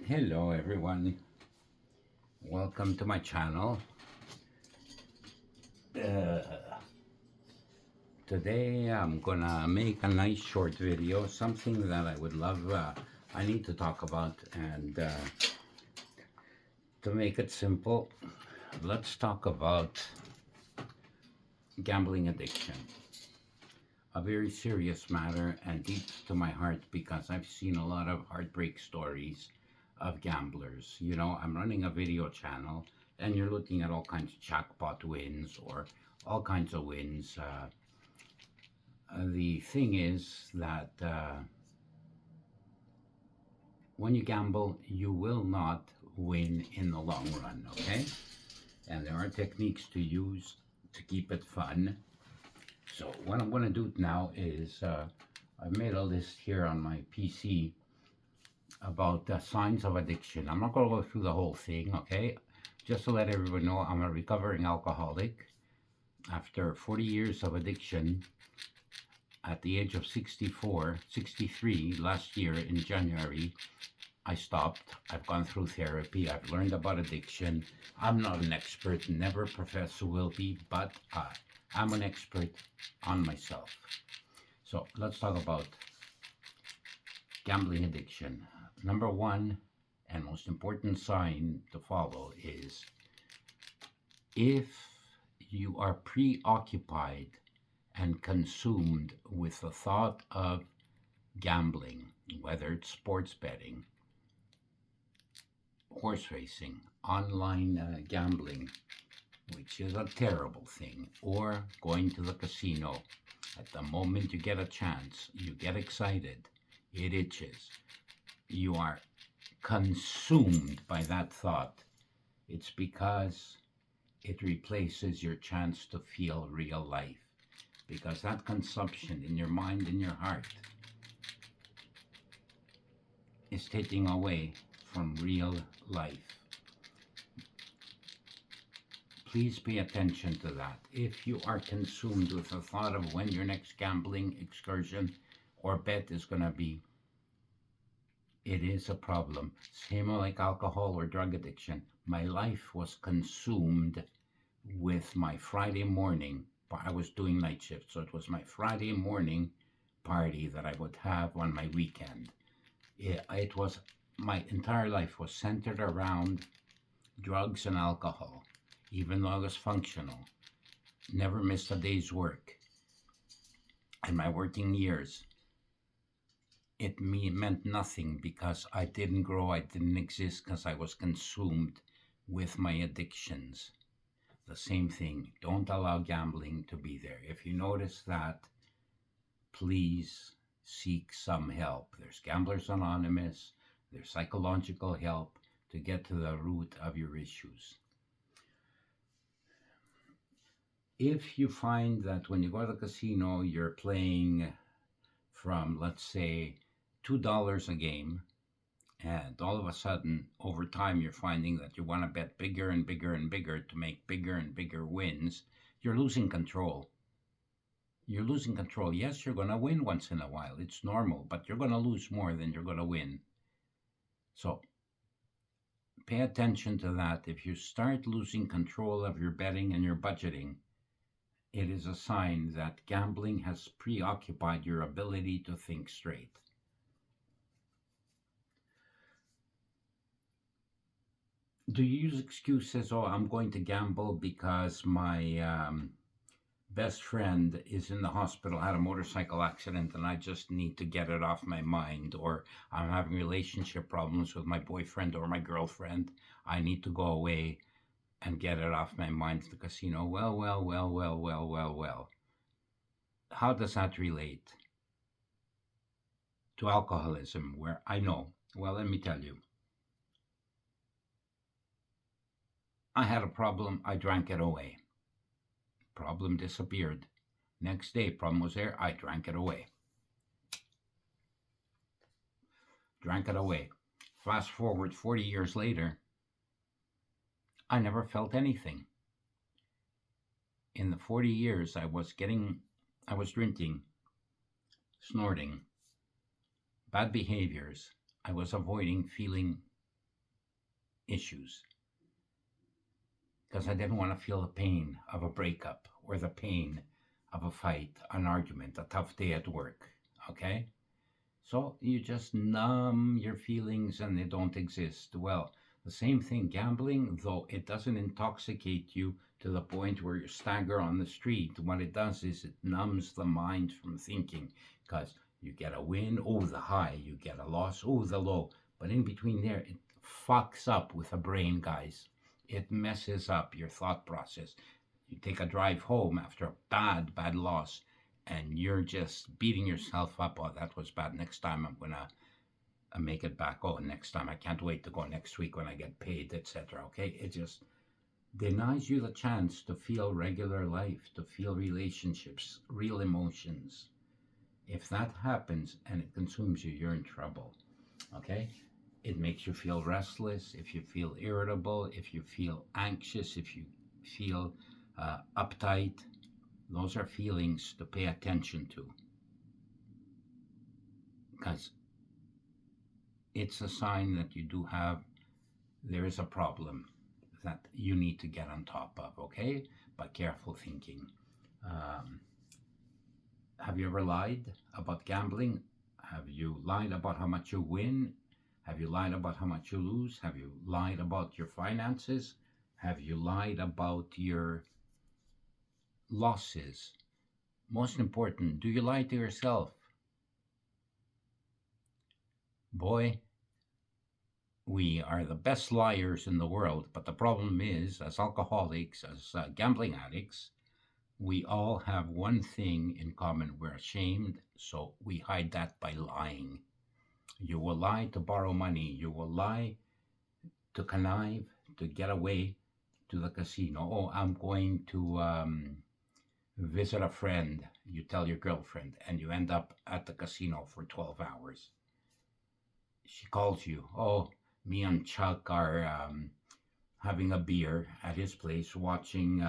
Hello everyone, welcome to my channel. Uh, Today I'm gonna make a nice short video, something that I would love, I need to talk about, and to make it simple, let's talk about gambling addiction. A very serious matter and deep to my heart because I've seen a lot of heartbreak stories of gamblers. You know, I'm running a video channel and you're looking at all kinds of jackpot wins or all kinds of wins. The thing is that when you gamble, you will not win in the long run, okay? And there are techniques to use to keep it fun. So what I'm going to do now is I've made a list here on my PC about signs of addiction. I'm not going to go through the whole thing, okay? Just to let everyone know, I'm a recovering alcoholic. After 40 years of addiction, at the age of 63 last year in January, I stopped. I've gone through therapy. I've learned about addiction. I'm not an expert, never profess to will be, but I'm an expert on myself. So let's talk about gambling addiction. Number one and most important sign to follow is if you are preoccupied and consumed with the thought of gambling, whether it's sports betting, horse racing, online gambling, which is a terrible thing, or going to the casino. At the moment you get a chance, you get excited, it itches. You are consumed by that thought. It's because it replaces your chance to feel real life. Because that consumption in your mind and your heart is taking away from real life. Please pay attention to that. If you are consumed with the thought of when your next gambling excursion or bet is going to be, it is a problem. Same like alcohol or drug addiction. My life was consumed with my Friday morning. I was doing night shift, so it was my Friday morning party that I would have on my weekend. It was, my entire life was centered around drugs and alcohol. Even though I was functional, never missed a day's work. In my working years, it meant nothing because I didn't grow, I didn't exist because I was consumed with my addictions. The same thing, don't allow gambling to be there. If you notice that, please seek some help. There's Gamblers Anonymous, there's psychological help to get to the root of your issues. If you find that when you go to the casino, you're playing from, let's say, $2 a game, and all of a sudden, over time, you're finding that you want to bet bigger and bigger and bigger to make bigger and bigger wins, you're losing control. You're losing control. Yes, you're going to win once in a while. It's normal, but you're going to lose more than you're going to win. So pay attention to that. If you start losing control of your betting and your budgeting, it is a sign that gambling has preoccupied your ability to think straight. Do you use excuses? Oh, I'm going to gamble because my best friend is in the hospital, had a motorcycle accident, and I just need to get it off my mind. Or I'm having relationship problems with my boyfriend or my girlfriend. I need to go away and get it off my mind at the casino. Well. How does that relate to alcoholism, where I know? Well, let me tell you. I had a problem, I drank it away. Problem disappeared. Next day, problem was there, I drank it away. Drank it away. Fast forward 40 years later, I never felt anything. In the 40 years I was drinking, snorting, bad behaviors, I was avoiding feeling issues because I didn't want to feel the pain of a breakup or the pain of a fight, an argument, a tough day at work. Okay? So you just numb your feelings and they don't exist. Well, the same thing, gambling, though it doesn't intoxicate you to the point where you stagger on the street, what it does is it numbs the mind from thinking because you get a win, oh, the high, you get a loss, oh, the low. But in between there, it fucks up with the brain, guys. It messes up your thought process. You take a drive home after a bad loss and you're just beating yourself up. Oh, that was bad. Next time I'm gonna make it back. Oh, next time I can't wait to go next week when I get paid, etc. Okay, it just denies you the chance to feel regular life, to feel relationships, real emotions. If that happens and it consumes you, you're in trouble. Okay, it makes you feel restless. If you feel irritable, if you feel anxious, if you feel uptight, those are feelings to pay attention to because it's a sign that you do have, there is a problem that you need to get on top of, okay? But careful thinking. Um, have you ever lied about gambling? Have you lied about how much you win? Have you lied about how much you lose? Have you lied about your finances? Have you lied about your losses? Most important, do you lie to yourself? Boy, we are the best liars in the world, but the problem is, as alcoholics, as gambling addicts, we all have one thing in common. We're ashamed, so we hide that by lying. You will lie to borrow money. You will lie to connive, to get away to the casino. Oh, I'm going to visit a friend. You tell your girlfriend, and you end up at the casino for 12 hours. She calls you. Oh, me and Chuck are having a beer at his place, watching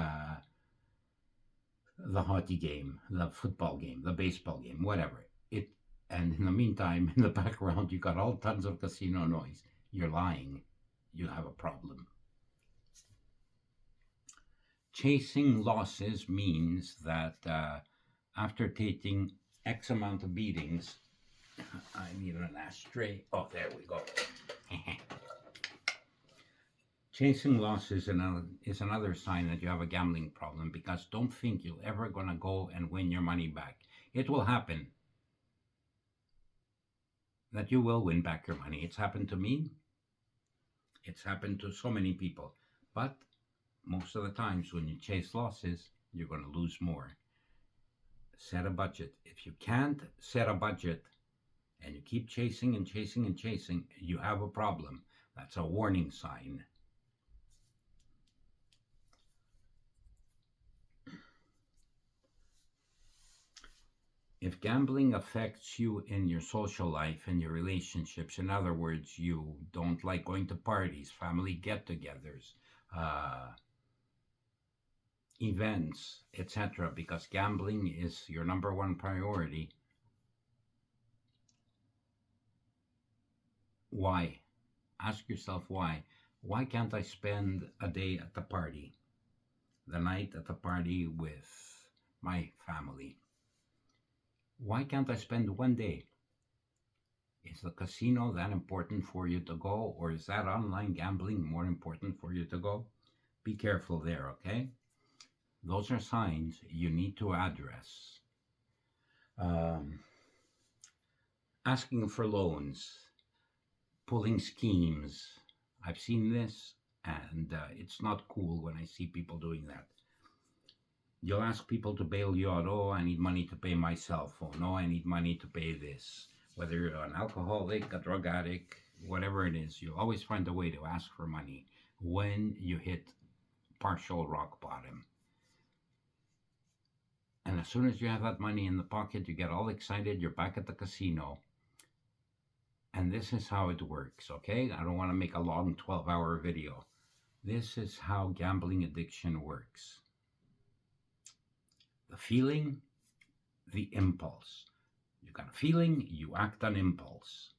the hockey game, the football game, the baseball game, whatever. And in the meantime, in the background, you got all tons of casino noise. You're lying. You have a problem. Chasing losses means that after taking X amount of beatings, I need an ashtray. Oh, there we go. Chasing losses is another sign that you have a gambling problem because don't think you're ever going to go and win your money back. It will happen that you will win back your money. It's happened to me. It's happened to so many people. But most of the times when you chase losses, you're going to lose more. Set a budget. If you can't set a budget and you keep chasing and chasing and chasing, you have a problem. That's a warning sign. If gambling affects you in your social life and your relationships, in other words, you don't like going to parties, family get-togethers, events, etc., because gambling is your number one priority, why? Ask yourself why. Why can't I spend a day at the party, the night at the party with my family? Why can't I spend one day? Is the casino that important for you to go, or is that online gambling more important for you to go? Be careful there, okay? Those are signs you need to address. Asking for loans, pulling schemes. I've seen this, and it's not cool when I see people doing that. You'll ask people to bail you out. Oh, I need money to pay my cell phone. Oh, I need money to pay this. Whether you're an alcoholic, a drug addict, whatever it is, you always find a way to ask for money when you hit partial rock bottom. And as soon as you have that money in the pocket, you get all excited, you're back at the casino. And this is how it works, okay? I don't want to make a long 12-hour video. This is how gambling addiction works. The feeling, the impulse. You got a feeling, you act on impulse.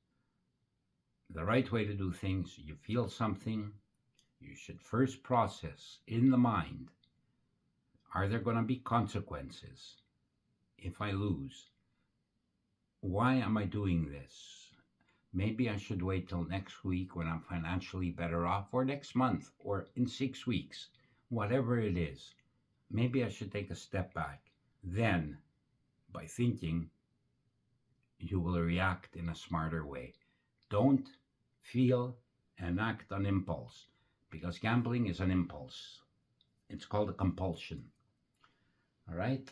The right way to do things, you feel something, You should first process in the mind, are there going to be consequences if I lose? Why am I doing this? Maybe I should wait till next week when I'm financially better off, or next month, or in 6 weeks, whatever it is. Maybe I should take a step back. Then, by thinking, you will react in a smarter way. Don't feel and act on impulse, because gambling is an impulse. It's called a compulsion. All right?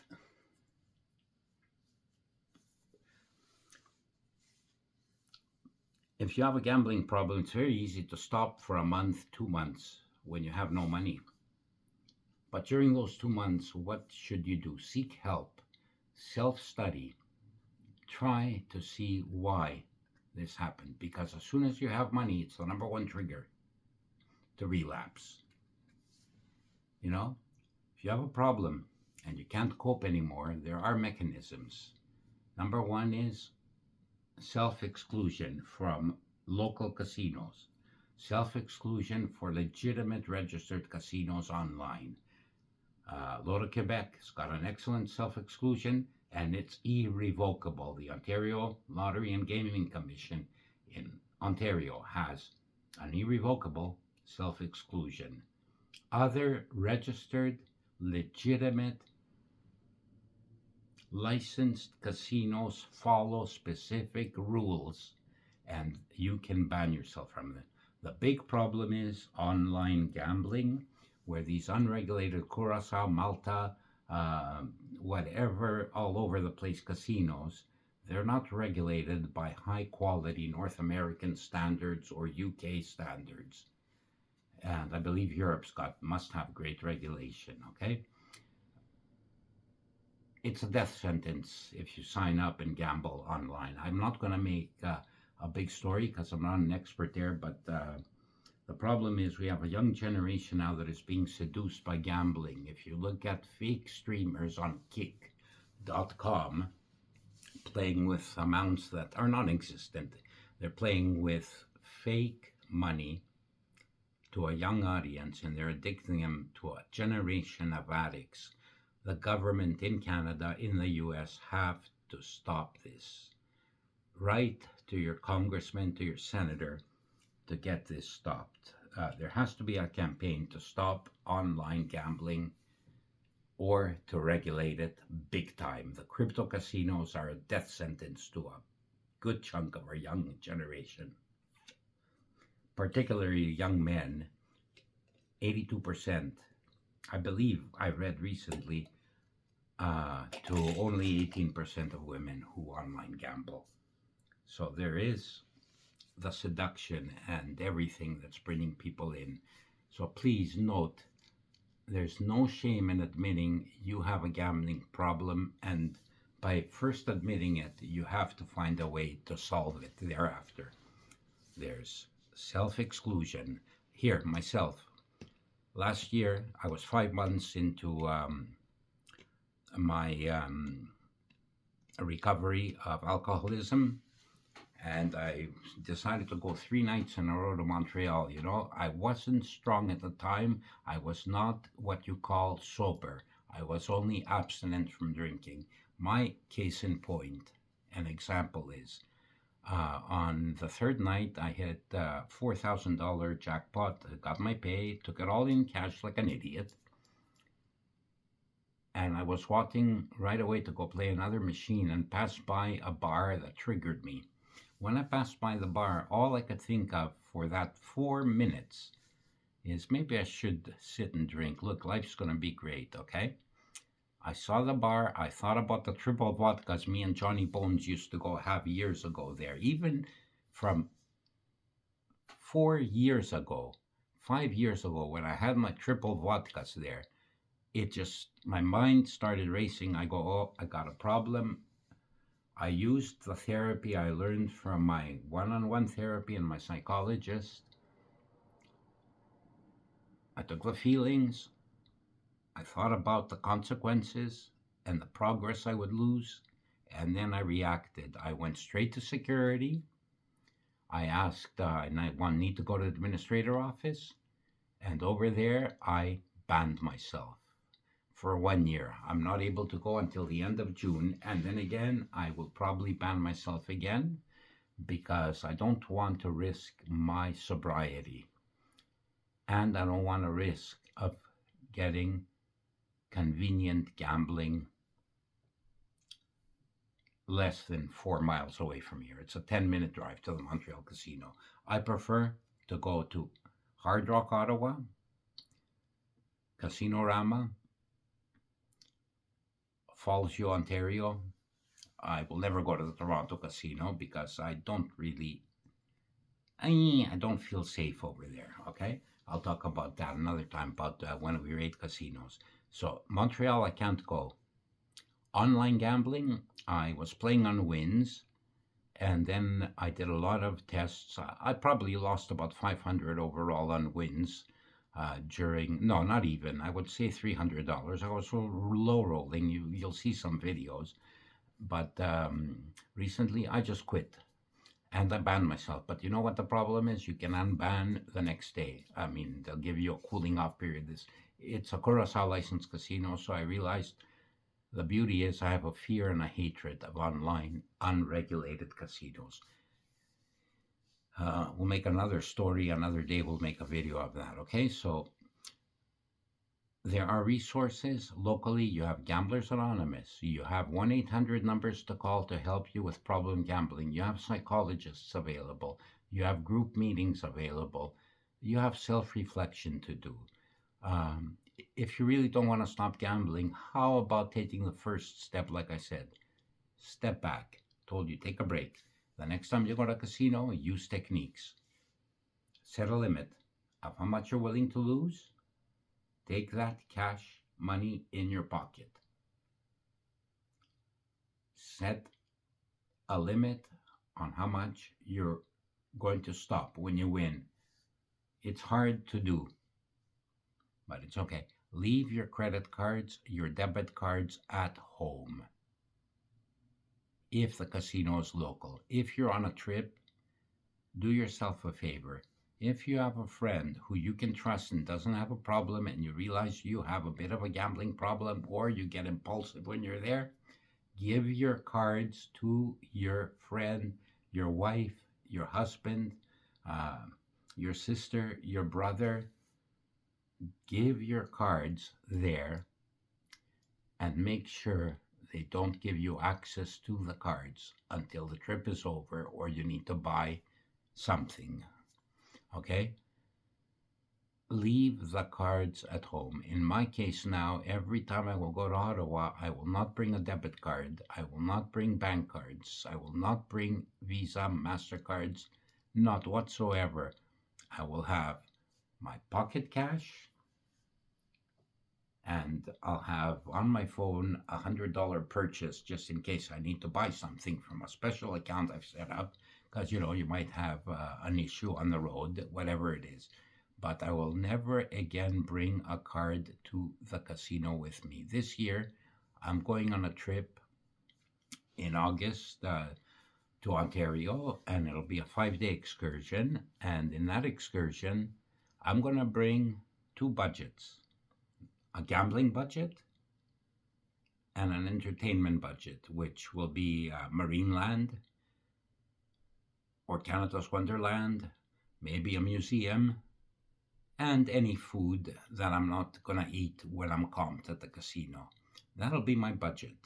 If you have a gambling problem, it's very easy to stop for a month, 2 months when you have no money. But during those 2 months, what should you do? Seek help, self study, try to see why this happened. Because as soon as you have money, it's the number one trigger to relapse. You know, if you have a problem and you can't cope anymore, there are mechanisms. Number one is self exclusion from local casinos, self exclusion for legitimate registered casinos online. Loto Quebec has got an excellent self exclusion, and it's irrevocable. The Ontario Lottery and Gaming Commission in Ontario has an irrevocable self exclusion. Other registered, legitimate, licensed casinos follow specific rules, and you can ban yourself from them. The big problem is online gambling, where these unregulated Curacao, Malta, whatever, all over the place casinos, they're not regulated by high quality North American standards or UK standards. And I believe Europe's must have great regulation, okay? It's a death sentence if you sign up and gamble online. I'm not going to make a big story because I'm not an expert there, but the problem is we have a young generation now that is being seduced by gambling. If you look at fake streamers on kick.com playing with amounts that are non-existent, they're playing with fake money to a young audience, and they're addicting them to a generation of addicts. The government in Canada, in the US, have to stop this. Write to your congressman, to your senator, to get this stopped. There has to be a campaign to stop online gambling or to regulate it big time. The crypto casinos are a death sentence to a good chunk of our young generation, particularly young men. 82%, I believe I read recently, to only 18% of women who online gamble. So there is the seduction and everything that's bringing people in. So please note, there's no shame in admitting you have a gambling problem, and by first admitting it, you have to find a way to solve it thereafter. There's self-exclusion. Here, myself, last year, I was 5 months into my recovery of alcoholism, and I decided to go 3 nights in a row to Montreal. You know, I wasn't strong at the time. I was not what you call sober. I was only abstinent from drinking. My case in point, an example is, on the third night, I hit $4,000 jackpot, got my pay, took it all in cash like an idiot. And I was walking right away to go play another machine and passed by a bar that triggered me. When I passed by the bar, all I could think of for that 4 minutes is maybe I should sit and drink. Look, life's going to be great, okay? I saw the bar. I thought about the triple vodkas me and Johnny Bones used to go have years ago there. Even from 4 years ago, 5 years ago, when I had my triple vodkas there, my mind started racing. I go, oh, I got a problem. I used the therapy I learned from my one-on-one therapy and my psychologist. I took the feelings. I thought about the consequences and the progress I would lose, and then I reacted. I went straight to security. I asked, and I need to go to the administrator office, And over there, I banned myself for 1 year. I'm not able to go until the end of June. And then again, I will probably ban myself again because I don't want to risk my sobriety. And I don't want to risk of getting convenient gambling less than 4 miles away from here. It's a 10-minute drive to the Montreal Casino. I prefer to go to Hard Rock, Ottawa, Casino-Rama, Fallsview, Ontario. I will never go to the Toronto Casino because I don't feel safe over there. Okay, I'll talk about that another time about when we rate casinos. So Montreal, I can't go. Online gambling, I was playing on wins, and then I did a lot of tests. I probably lost about 500 overall on wins no, not even. I would say $300. I was so low rolling. You'll see some videos, but recently I just quit and I banned myself. But you know what the problem is? You can unban the next day. I mean, they'll give you a cooling off period. It's a Curacao licensed casino, so I realized the beauty is I have a fear and a hatred of online unregulated casinos. We'll make another story another day. We'll make a video of that. Okay, so there are resources locally. You have Gamblers Anonymous. You have 1-800 numbers to call to help you with problem gambling. You have psychologists available. You have group meetings available. You have self-reflection to do. If you really don't want to stop gambling, how about taking the first step? Like I said, step back. Told you, take a break. The next time you go to a casino, use techniques. Set a limit of how much you're willing to lose. Take that cash money in your pocket. Set a limit on how much you're going to stop when you win. It's hard to do, but it's okay. Leave your credit cards, your debit cards at home. If the casino is local. If you're on a trip, do yourself a favor. If you have a friend who you can trust and doesn't have a problem, and you realize you have a bit of a gambling problem, or you get impulsive when you're there, give your cards to your friend, your wife, your husband, your sister, your brother. Give your cards there and make sure they don't give you access to the cards until the trip is over or you need to buy something. Okay? Leave the cards at home. In my case now, every time I will go to Ottawa, I will not bring a debit card. I will not bring bank cards. I will not bring Visa, MasterCards, not whatsoever. I will have my pocket cash, and I'll have on my phone $100 purchase just in case I need to buy something from a special account I've set up, because you might have an issue on the road, whatever it is. But I will never again bring a card to the casino with me. This year, I'm going on a trip in August to Ontario, and it'll be a 5-day excursion. And in that excursion, I'm going to bring two budgets: a gambling budget and an entertainment budget, which will be Marineland or Canada's Wonderland, maybe a museum, and any food that I'm not going to eat when I'm comped at the casino. That'll be my budget.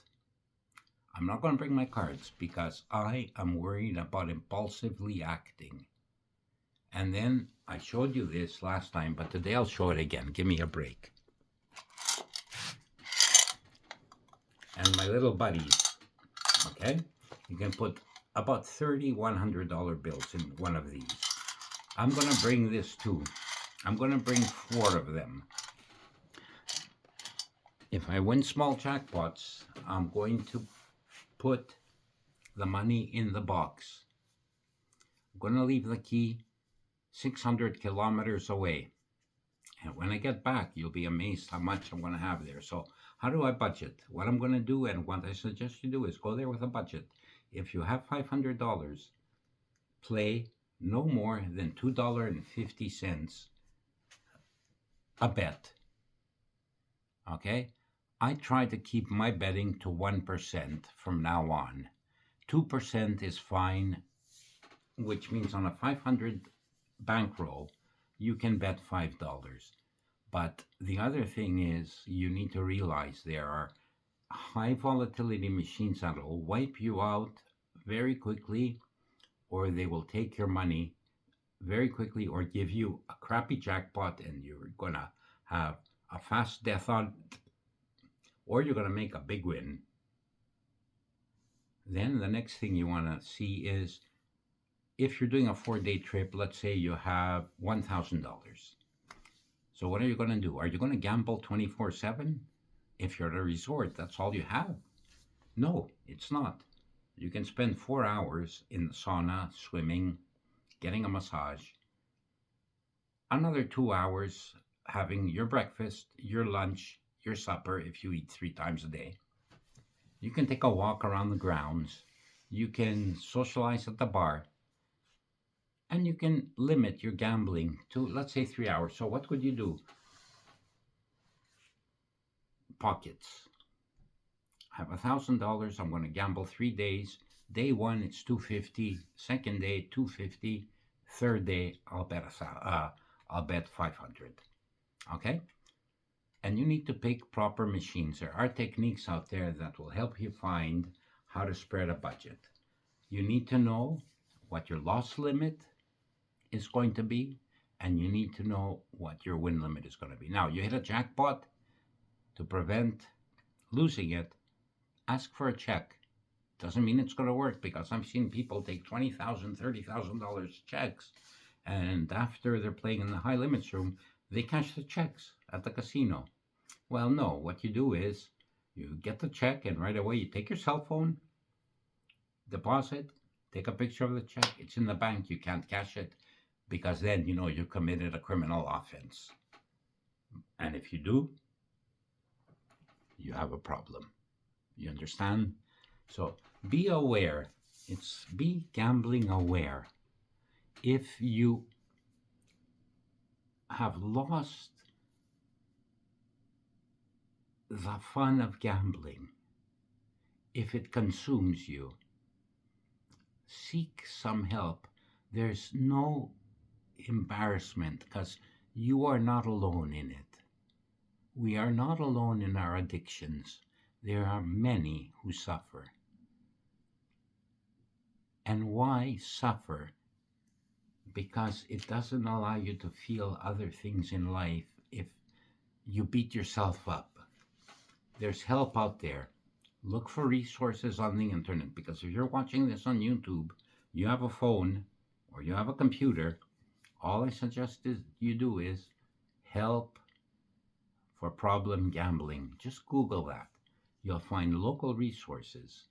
I'm not going to bring my cards because I am worried about impulsively acting. And then I showed you this last time, but today I'll show it again. Give me a break. And my little buddies, okay? You can put about 30 $100 bills in one of these. I'm going to bring this too. I'm going to bring 4 of them. If I win small jackpots, I'm going to put the money in the box. I'm going to leave the key 600 kilometers away. And when I get back, you'll be amazed how much I'm going to have there. So how do I budget? What I'm going to do, and what I suggest you do, is go there with a budget. If you have $500, play no more than $2.50 a bet. Okay? I try to keep my betting to 1% from now on. 2% is fine, which means on a 500 bankroll, you can bet $5. But the other thing is, you need to realize there are high volatility machines that will wipe you out very quickly, or they will take your money very quickly, or give you a crappy jackpot and you're going to have a fast death on, or you're going to make a big win. Then the next thing you want to see is, if you're doing a 4-day trip, let's say you have $1,000. So what are you going to do? Are you going to gamble 24/7? If you're at a resort, that's all you have. No, it's not. You can spend 4 hours in the sauna, swimming, getting a massage, another 2 hours having your breakfast, your lunch, your supper if you eat 3 times a day. You can take a walk around the grounds. You can socialize at the bar. And you can limit your gambling to, let's say, 3 hours. So what could you do? Pockets. I have $1,000. I'm going to gamble 3 days. Day one, it's 250. Second day, 250. Third day, I'll bet 500. Okay? And you need to pick proper machines. There are techniques out there that will help you find how to spread a budget. You need to know what your loss limit is going to be, and you need to know what your win limit is going to be. Now, you hit a jackpot, to prevent losing it, ask for a check. Doesn't mean it's going to work, because I've seen people take $20,000, $30,000 checks, and after they're playing in the high limits room, they cash the checks at the casino. Well, no, what you do is you get the check, and right away you take your cell phone, deposit, take a picture of the check. It's in the bank. You can't cash it, because then you know you committed a criminal offense. And if you do, you have a problem. You understand? So be aware. Be gambling aware. If you have lost the fun of gambling, if it consumes you, seek some help. There's no embarrassment, because you are not alone in it. We are not alone in our addictions. There are many who suffer. And why suffer? Because it doesn't allow you to feel other things in life if you beat yourself up. There's help out there. Look for resources on the internet, because if you're watching this on YouTube, you have a phone or you have a computer, all I suggest is you do is help for problem gambling. Just Google that. You'll find local resources.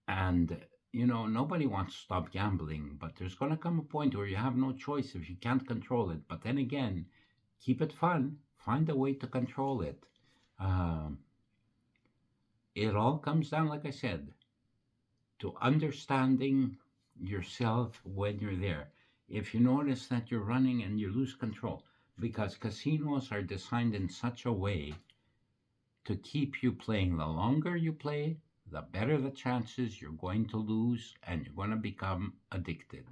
And, nobody wants to stop gambling, but there's going to come a point where you have no choice if you can't control it. But then again, keep it fun. Find a way to control it. It all comes down, like I said, to understanding yourself when you're there. If you notice that you're running and you lose control, because casinos are designed in such a way to keep you playing. The longer you play, the better the chances you're going to lose and you're going to become addicted.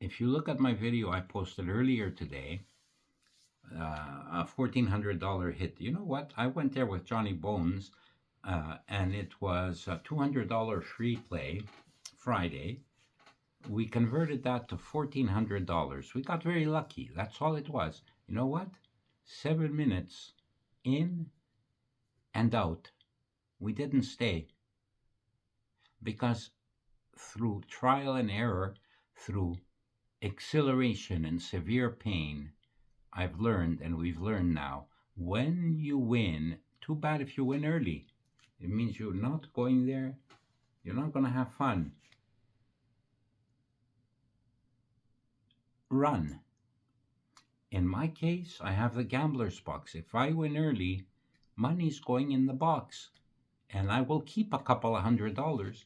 If you look at my video I posted earlier today, a $1,400 hit. You know what? I went there with Johnny Bones, and it was a $200 free play Friday. We converted that to $1,400. We got very lucky. That's all it was. You know what? 7 minutes in and out. We didn't stay, because through trial and error, through exhilaration and severe pain, I've learned, and we've learned now, when you win, too bad if you win early. It means you're not going there, you're not going to have fun. Run. In my case, I have the gambler's box. If I win early, money's going in the box, and I will keep a couple of $100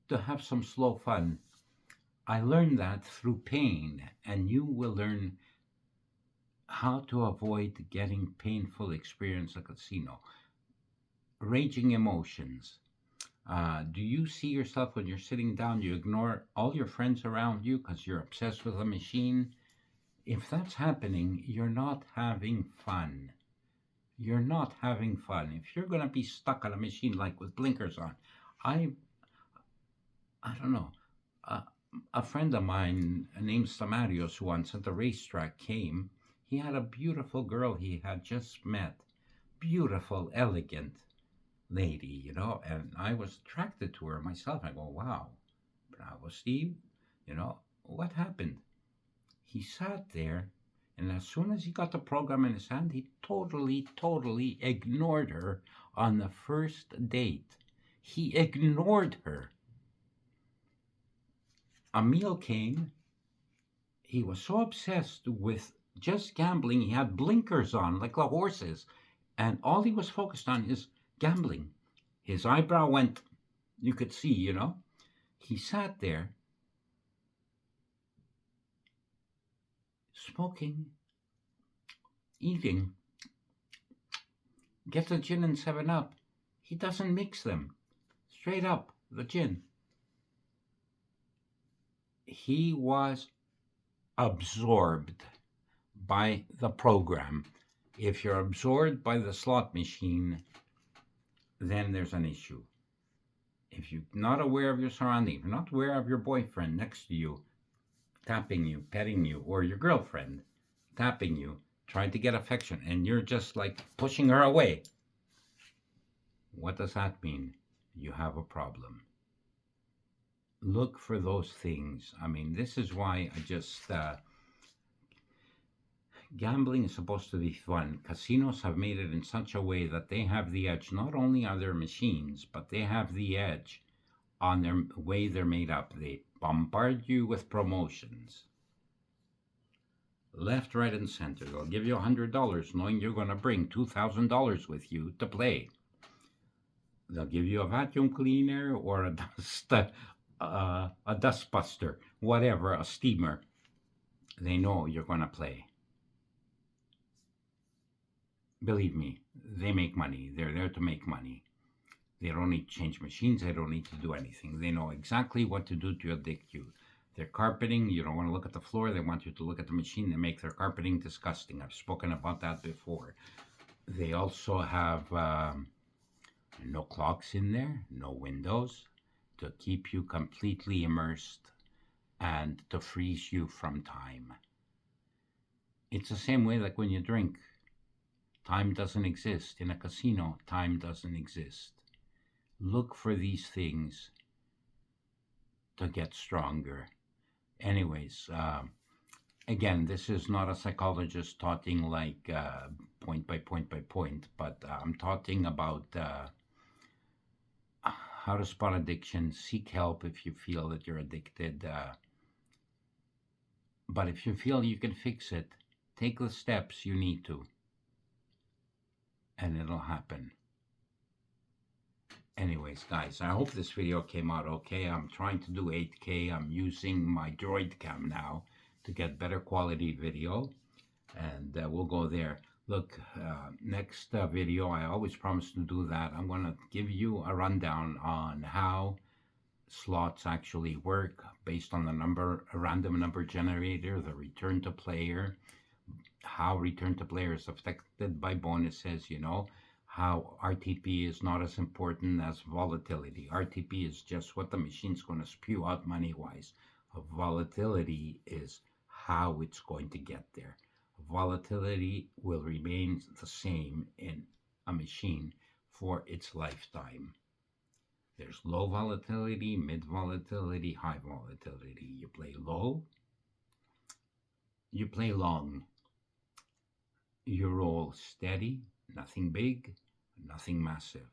to have some slow fun. I learned that through pain, and you will learn how to avoid getting painful experience at casino. Raging emotions. Do you see yourself when you're sitting down, you ignore all your friends around you because you're obsessed with a machine? If that's happening, you're not having fun. You're not having fun. If you're going to be stuck on a machine like with blinkers on, I I don't know. Uh, a friend of mine named Samarios once at the racetrack came. He had a beautiful girl he had just met. Beautiful, elegant lady, and I was attracted to her myself. I go, wow, bravo, Steve. What happened? He sat there, and as soon as he got the program in his hand, he totally, totally ignored her on the first date. He ignored her. A meal came. He was so obsessed with just gambling, he had blinkers on like the horses, and all he was focused on is gambling. His eyebrow went, you could see. He sat there smoking, eating, gets a gin and 7 Up. He doesn't mix them. Straight up, the gin. He was absorbed by the program. If you're absorbed by the slot machine, then there's an issue. If you're not aware of your surroundings, if you're not aware of your boyfriend next to you, tapping you, petting you, or your girlfriend tapping you, trying to get affection, and you're just like pushing her away, what does that mean? You have a problem. Look for those things. I mean, this is why gambling is supposed to be fun. Casinos have made it in such a way that they have the edge. Not only are there machines, but they have the edge on their way they're made up. They bombard you with promotions. Left, right, and center. They'll give you $100 knowing you're going to bring $2,000 with you to play. They'll give you a vacuum cleaner or a dust buster, whatever, a steamer. They know you're going to play. Believe me, they make money. They're there to make money. They don't need to change machines. They don't need to do anything. They know exactly what to do to addict you. Their carpeting, you don't want to look at the floor. They want you to look at the machine. They make their carpeting disgusting. I've spoken about that before. They also have no clocks in there, no windows, to keep you completely immersed and to freeze you from time. It's the same way like when you drink. Time doesn't exist. In a casino, time doesn't exist. Look for these things to get stronger. Anyways, again, this is not a psychologist talking like point by point by point, but I'm talking about how to spot addiction, seek help if you feel that you're addicted. But if you feel you can fix it, take the steps you need to, and it'll happen. Anyways, guys, I hope this video came out okay. I'm trying to do 8K. I'm using my Droid Cam now to get better quality video, and we'll go there. Look, next video, I always promise to do that. I'm going to give you a rundown on how slots actually work based on a random number generator, the return to player, how return to player is affected by bonuses, how RTP is not as important as volatility. RTP is just what the machine's going to spew out money-wise. Volatility is how it's going to get there. Volatility will remain the same in a machine for its lifetime. There's low volatility, mid volatility, high volatility. You play low, you play long. You roll steady, nothing big, nothing massive.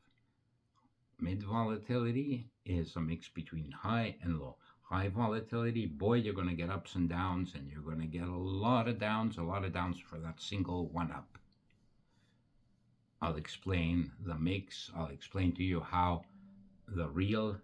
Mid volatility is a mix between high and low. High volatility, boy, you're going to get ups and downs, and you're going to get a lot of downs for that single one up. I'll explain the mix. I'll explain to you how the reel,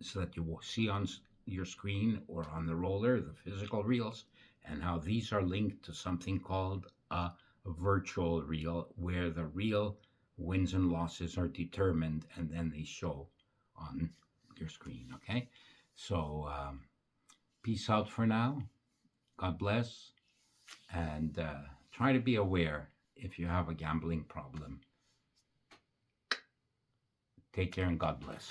so that you will see on your screen or on the roller, the physical reels, and how these are linked to something called a virtual reel, where the real wins and losses are determined and then they show on your screen. Okay, so peace out for now. God bless, and try to be aware if you have a gambling problem. Take care and God bless.